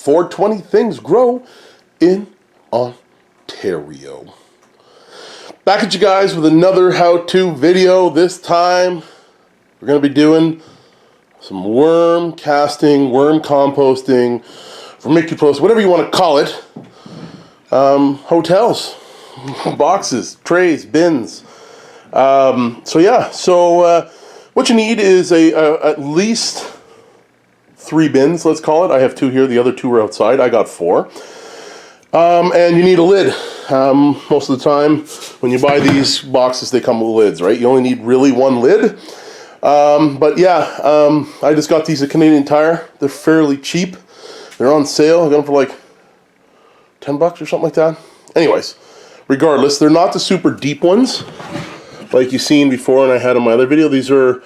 420 things grow in Ontario. Back at you guys with another how-to video. This time we're going to be doing some worm casting, worm composting, vermicomposting, whatever you want to call it. Hotels, boxes, trays, bins. So what you need is at least 3 bins, let's call it. I have 2 here, the other 2 are outside. I got 4. And you need a lid. Most of the time when you buy these boxes, they come with lids, right? You only need really 1 lid. I just got these at Canadian Tire. They're fairly cheap. They're on sale. I got them for like $10 or something like that. Anyways, regardless, they're not the super deep ones like you've seen before and I had in my other video. These are,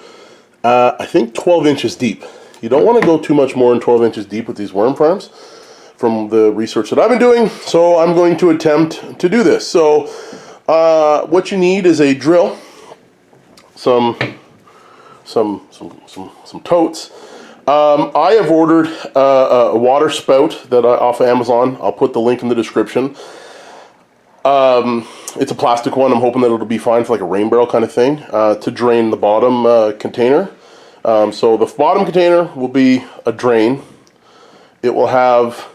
I think, 12 inches deep. You don't want to go too much more than 12 inches deep with these worm farms from the research that I've been doing. So I'm going to attempt to do this. So what you need is a drill, some totes. I have ordered a water spout that off of Amazon. I'll put the link in the description. It's a plastic one. I'm hoping that it'll be fine for like a rain barrel kind of thing to drain the bottom container. So the bottom container will be a drain. It will have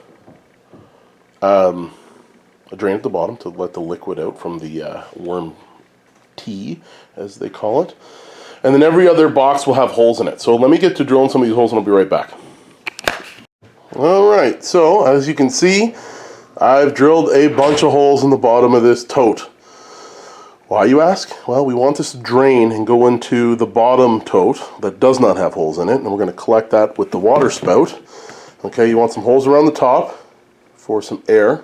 a drain at the bottom to let the liquid out from the worm tea, as they call it. And then every other box will have holes in it. So let me get to drilling some of these holes and I'll be right back. Alright, so as you can see, I've drilled a bunch of holes in the bottom of this tote. Why, you ask? Well, we want this to drain and go into the bottom tote that does not have holes in it, and we're going to collect that with the water spout. Okay, you want some holes around the top for some air,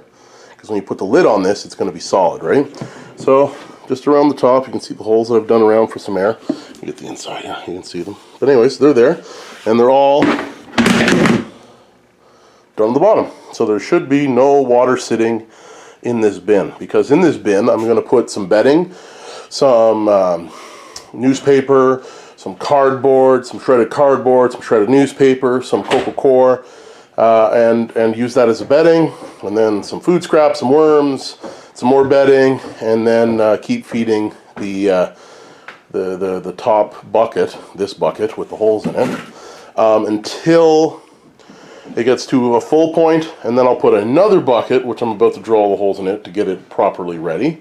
because when you put the lid on this, it's going to be solid, right? So just around the top, you can see the holes that I've done around for some air. You get the inside here, you can see them. But anyways, they're there, and they're all done on the bottom. So there should be no water sitting in this bin, because in this bin I'm going to put some bedding, some newspaper, some cardboard, some shredded newspaper, some coco coir, and use that as a bedding, and then some food scraps, some worms, some more bedding, and then keep feeding the top bucket, this bucket with the holes in it, until it gets to a full point, and then I'll put another bucket, which I'm about to drill all the holes in it to get it properly ready.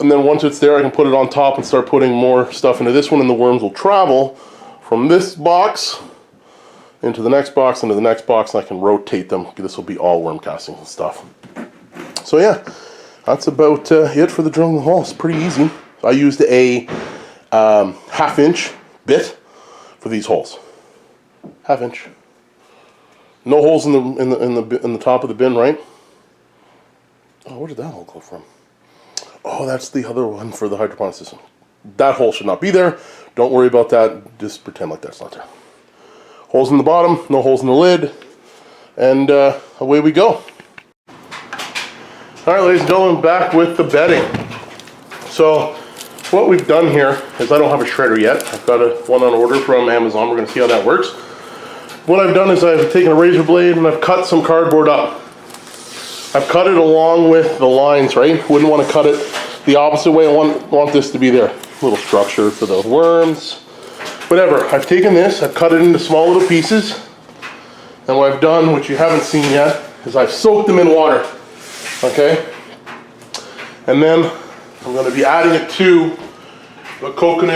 And then once it's there, I can put it on top and start putting more stuff into this one, and the worms will travel from this box into the next box, into the next box, and I can rotate them. This will be all worm casting and stuff. So yeah, that's about it for the drilling the holes. Pretty easy. I used a 1/2 inch bit for these holes. 1/2 inch. No holes in the top of the bin, right? Oh, where did that hole go from? Oh, that's the other one for the hydroponic system. That hole should not be there. Don't worry about that. Just pretend like that's not there. Holes in the bottom, no holes in the lid, and away we go. All right, ladies and gentlemen, back with the bedding. So what we've done here is, I don't have a shredder yet. I've got one on order from Amazon. We're going to see how that works. What I've done is I've taken a razor blade and I've cut some cardboard up. I've cut it along with the lines, right? Wouldn't want to cut it the opposite way. I want this to be there. Little structure for the worms. Whatever. I've taken this, I've cut it into small little pieces. And what I've done, which you haven't seen yet, is I've soaked them in water. Okay? And then I'm going to be adding it to the coco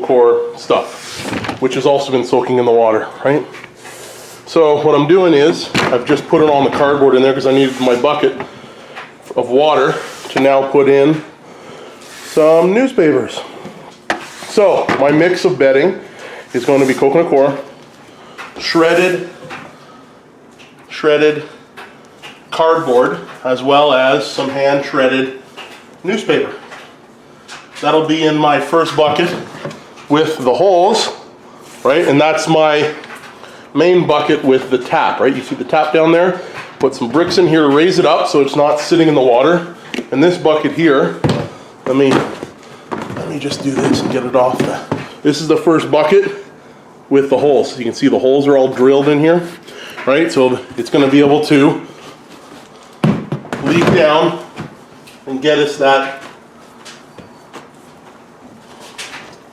coir stuff, which has also been soaking in the water, right? So what I'm doing is, I've just put it on the cardboard in there because I needed my bucket of water to now put in some newspapers. So my mix of bedding is going to be coconut coir, shredded cardboard, as well as some hand shredded newspaper. That'll be in my first bucket with the holes, right? And that's my main bucket with the tap, right? You see the tap down there? Put some bricks in here to raise it up so it's not sitting in the water. And this bucket here, let me just do this and get it off. This is the first bucket with the holes. You can see the holes are all drilled in here, right? So it's going to be able to leak down and get us that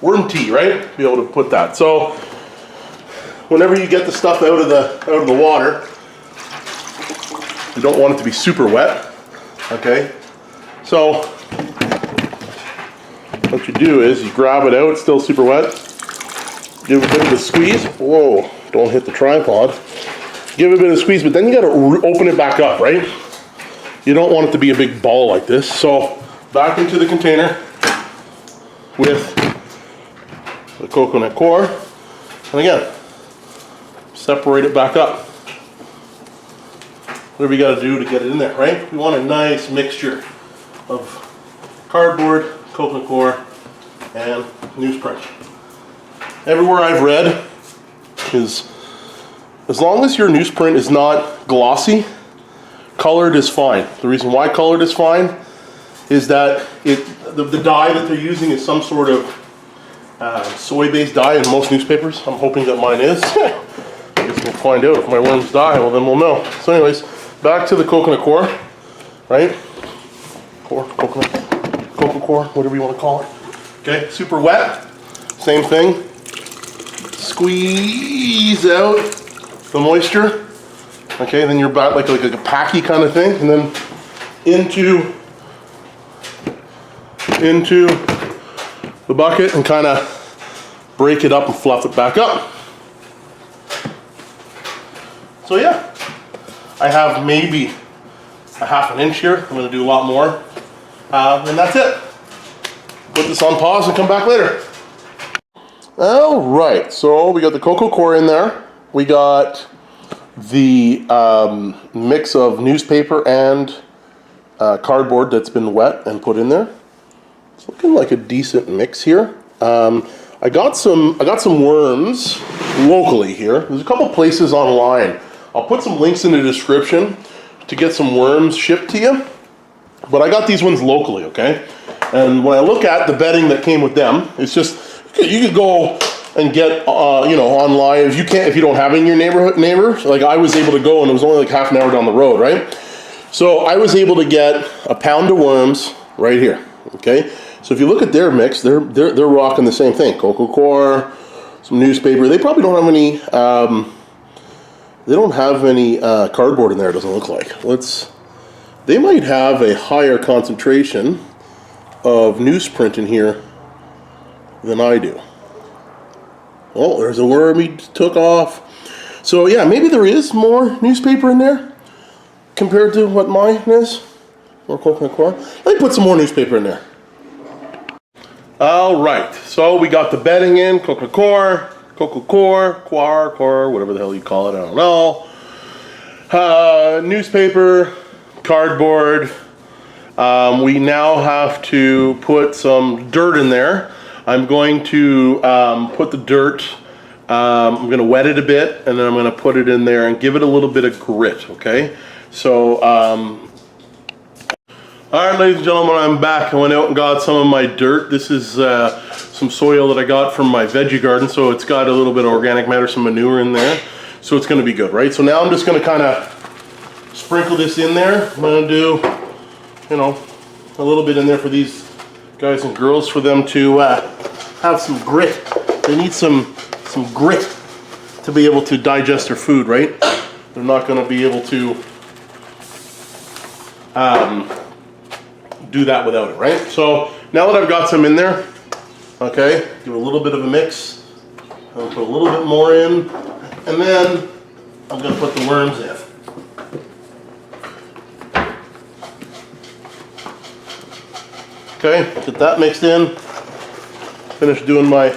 worm tea, right? Be able to put that. So whenever you get the stuff out of the water, you don't want it to be super wet, okay? So what you do is you grab it out, it's still super wet, give it a bit of a squeeze. Whoa, don't hit the tripod. Give it a bit of a squeeze, but then you gotta open it back up, right? You don't want it to be a big ball like this. So back into the container with the coconut core, and again, separate it back up. Whatever you gotta do to get it in there, right? We want a nice mixture of cardboard, coconut core, and newsprint. Everywhere I've read is as long as your newsprint is not glossy, colored is fine. The reason why colored is fine is that the dye that they're using is some sort of soy-based dye in most newspapers. I'm hoping that mine is. I guess we'll find out if my worms die, well then we'll know. So anyways, back to the coconut core, right? Coconut core, whatever you want to call it. Okay, super wet, same thing. Squeeze out the moisture. Okay, then you're about like a packy kind of thing, and then into the bucket and kind of break it up and fluff it back up. So yeah, I have maybe a ½ inch here. I'm going to do a lot more, and that's it. Put this on pause and come back later. All right, so we got the cocoa core in there. We got the mix of newspaper and cardboard that's been wet and put in there. It's looking like a decent mix here. I got some worms locally here. There's a couple places online. I'll put some links in the description to get some worms shipped to you. But I got these ones locally, okay? And when I look at the bedding that came with them, it's just, you could go and get, you know, online. If you don't have it in your neighbor, like I was able to go, and it was only like ½ an hour down the road, right? So I was able to get a pound of worms right here, okay? So if you look at their mix, they're rocking the same thing. Cocoa core, some newspaper. They probably don't have any, cardboard in there, it doesn't look like. They might have a higher concentration of newsprint in here than I do. Oh, there's a worm he took off. So yeah, maybe there is more newspaper in there compared to what mine is. Or coconut core. Let me put some more newspaper in there. All right, so we got the bedding in, coconut core, whatever the hell you call it, I don't know. Newspaper, cardboard. We now have to put some dirt in there. I'm going to put the dirt, I'm going to wet it a bit, and then I'm going to put it in there and give it a little bit of grit, okay? So, all right, ladies and gentlemen, I'm back. I went out and got some of my dirt. This is some soil that I got from my veggie garden, so it's got a little bit of organic matter, some manure in there, so it's going to be good, right? So now I'm just going to kind of sprinkle this in there. I'm going to do, you know, a little bit in there for these guys and girls, for them to have some grit. They need some grit to be able to digest their food, right? They're not going to be able to do that without it, right? So now that I've got some in there, okay, do a little bit of a mix. I'll put a little bit more in, and then I'm going to put the worms in. Okay, get that mixed in. Finish doing my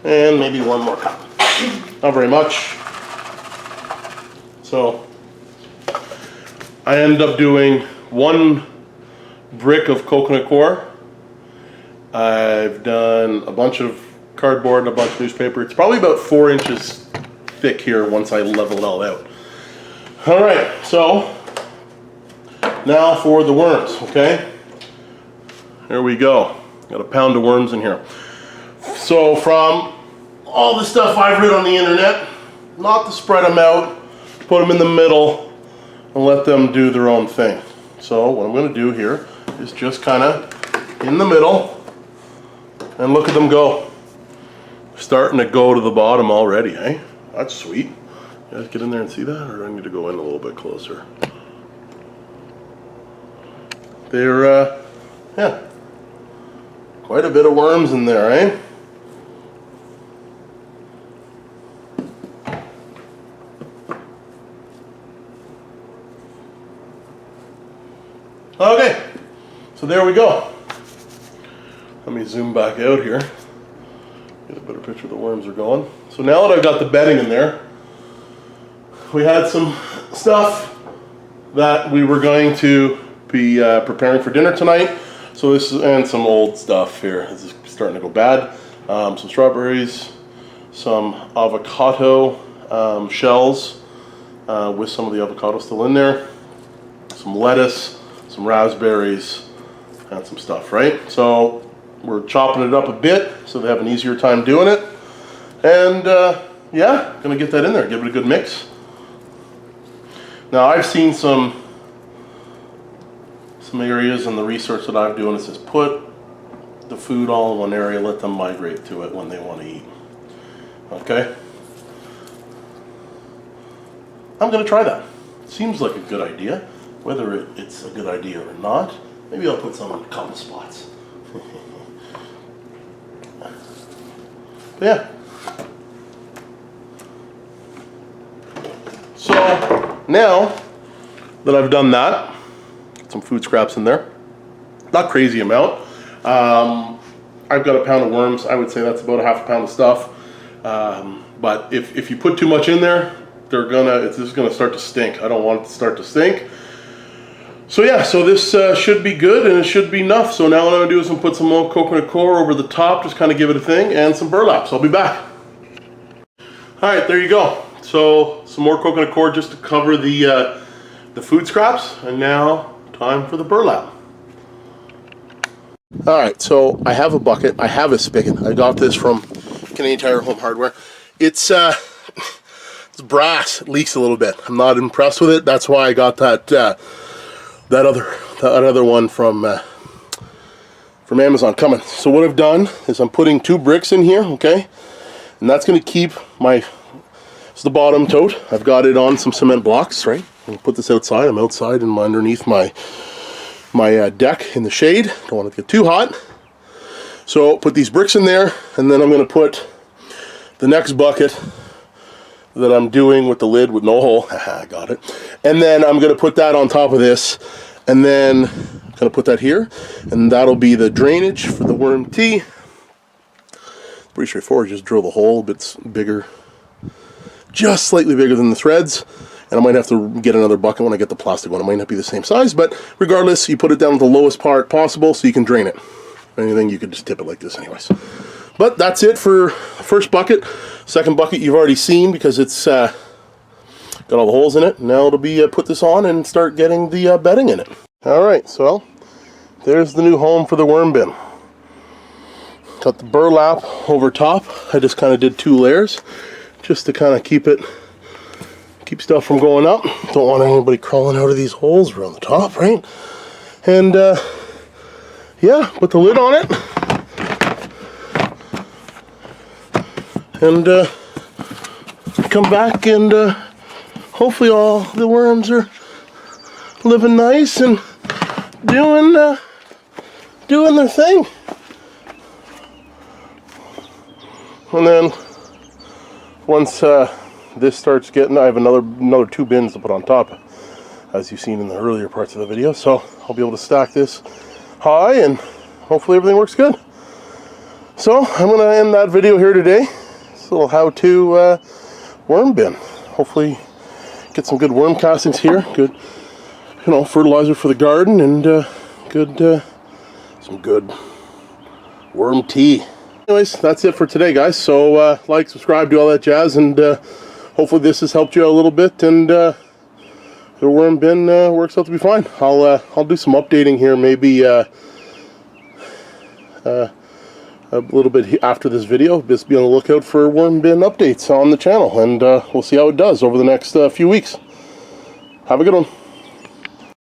and maybe one more cup. Not very much. So I end up doing 1 brick of coconut core. I've done a bunch of cardboard and a bunch of newspaper. It's probably about 4 inches thick here once I level it all out. All right, so now for the worms, okay? There we go. Got a pound of worms in here. So from all the stuff I've read on the internet, not to spread them out, put them in the middle and let them do their own thing. So what I'm going to do here is just kind of in the middle and look at them go. Starting to go to the bottom already, eh? That's sweet. You guys get in there and see that, or do I need to go in a little bit closer? They're, yeah, quite a bit of worms in there, eh? Okay, so there we go. Let me zoom back out here. Get a better picture of the worms are going. So now that I've got the bedding in there, we had some stuff that we were going to be preparing for dinner tonight. So this is, and some old stuff here. This is starting to go bad. Some strawberries, some avocado shells with some of the avocado still in there, some lettuce, some raspberries, and some stuff, right? So we're chopping it up a bit so they have an easier time doing it. And yeah, gonna get that in there, give it a good mix. Now I've seen some areas in the research that I'm doing. It says put the food all in one area, let them migrate to it when they want to eat. Okay? I'm gonna try that. Seems like a good idea. Whether it's a good idea or not, maybe I'll put some in a couple spots. But yeah. So now that I've done that, get some food scraps in there. Not crazy amount. I've got a pound of worms. I would say that's about a half a pound of stuff. But if you put too much in there, it's just gonna start to stink. I don't want it to start to stink. So yeah, so this should be good and it should be enough. So now what I'm gonna do is I'm gonna put some more coconut coir over the top, just kind of give it a thing, and some burlap. So I'll be back. All right, there you go. So some more coconut coir just to cover the food scraps, and now time for the burlap. All right, so I have a bucket, I have a spigot. I got this from Canadian Tire Home Hardware. It's brass, it leaks a little bit. I'm not impressed with it. That's why I got that other one from Amazon coming. So what I've done is I'm putting 2 bricks in here, okay? And that's gonna keep it's the bottom tote. I've got it on some cement blocks, right? I'll put this outside. I'm outside and underneath my deck in the shade. Don't want it to get too hot. So put these bricks in there, and then I'm gonna put the next bucket that I'm doing with the lid with no hole. I got it. And then I'm gonna put that on top of this, and then I'm gonna put that here, and that'll be the drainage for the worm tea. Pretty straightforward. Just drill the hole a bit bigger, just slightly bigger than the threads. And I might have to get another bucket when I get the plastic one. It might not be the same size, but regardless, you put it down to the lowest part possible so you can drain it. If anything, you could just tip it like this anyways. But that's it for the first bucket. Second bucket you've already seen because it's got all the holes in it. Now it'll be put this on and start getting the bedding in it. Alright, so there's the new home for the worm bin. Got the burlap over top. I just kind of did 2 layers just to kind of keep stuff from going up. Don't want anybody crawling out of these holes around the top, right? And yeah, put the lid on it. And come back and hopefully all the worms are living nice and doing their thing. And then once this starts getting, I have another 2 bins to put on top, as you've seen in the earlier parts of the video. So I'll be able to stack this high and hopefully everything works good. So I'm going to end that video here today. It's a little how-to worm bin. Hopefully get some good worm castings here. Good, fertilizer for the garden, and some good worm tea. Anyways, that's it for today, guys. So like, subscribe, do all that jazz, and hopefully this has helped you out a little bit, and the worm bin works out to be fine. I'll do some updating here, maybe a little bit after this video. Just be on the lookout for worm bin updates on the channel, and we'll see how it does over the next few weeks. Have a good one.